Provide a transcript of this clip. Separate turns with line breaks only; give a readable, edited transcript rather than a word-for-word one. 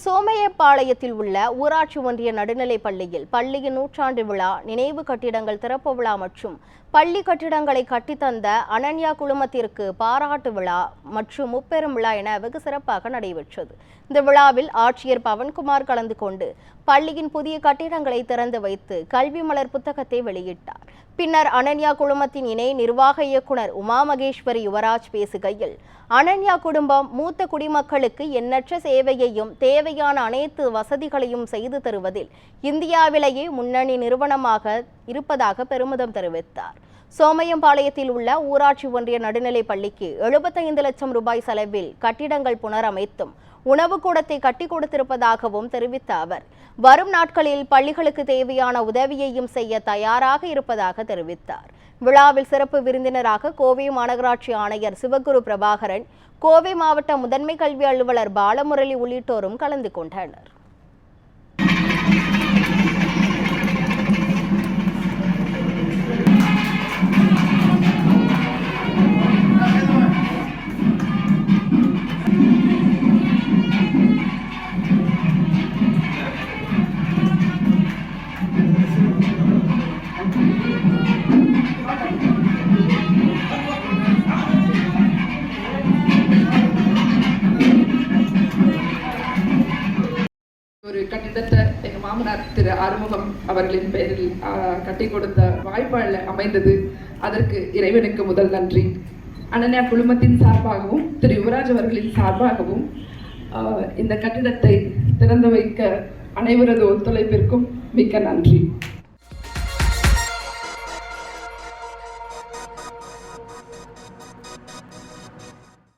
சோமையப்பாளையத்தில் உள்ள ஊராட்சி ஒன்றிய நடுநிலைப் பள்ளியில் பள்ளியின் நூற்றாண்டு விழா, நினைவு கட்டிடங்கள் திறப்பு விழா மற்றும் பள்ளி கட்டிடங்களை கட்டித்தந்த அனன்யா குழுமத்திற்கு பாராட்டு விழா மற்றும் முப்பெரும் விழா என வெகு சிறப்பாக நடைபெற்றது. இந்த விழாவில் ஆட்சியர் பவன்குமார் கலந்து கொண்டு பள்ளியின் புதிய கட்டிடங்களை திறந்து வைத்து கல்வி மலர் புத்தகத்தை வெளியிட்டார். பின்னர் அனன்யா குழுமத்தின் இணை நிர்வாக இயக்குனர் உமா மகேஸ்வரி யுவராஜ் பேசுகையில், அனன்யா குடும்பம் மூத்த குடிமக்களுக்கு எண்ணற்ற சேவையையும் தேவையான அனைத்து வசதிகளையும் செய்து தருவதில் இந்தியாவிலேயே முன்னணி நிறுவனமாக இருப்பதாக பெருமிதம் தெரிவித்தார். சோமையம்பாளையத்தில் உள்ள ஊராட்சி ஒன்றிய நடுநிலைப் பள்ளிக்கு 75 லட்சம் ரூபாய் செலவில் கட்டிடங்கள் புனரமைத்தும் உணவு கூடத்தை கட்டி கொடுத்திருப்பதாகவும் தெரிவித்த அவர், வரும் நாட்களில் பள்ளிகளுக்கு தேவையான உதவியையும் செய்ய தயாராக இருப்பதாக தெரிவித்தார். விழாவில் சிறப்பு விருந்தினராக கோவை மாநகராட்சி ஆணையர் சிவகுரு பிரபாகரன், கோவை மாவட்ட முதன்மை கல்வி அலுவலர் பாலமுரளி உள்ளிட்டோரும் கலந்து கொண்டனர்.
ஒரு கட்டிடத்தை எங்கள் மாமனார் திரு ஆறுமுகம் அவர்களின் பெயரில் கட்டி கொடுத்த வாய்ப்பால் அமைந்தது. அதற்கு இறைவனுக்கு முதல் நன்றி. அனன்யா குழுமத்தின் சார்பாகவும் திரு யுவராஜ் அவர்களின் சார்பாகவும் இந்த கட்டிடத்தை திறந்து வைக்க அனைவரது ஒத்துழைப்பிற்கும் மிக்க நன்றி.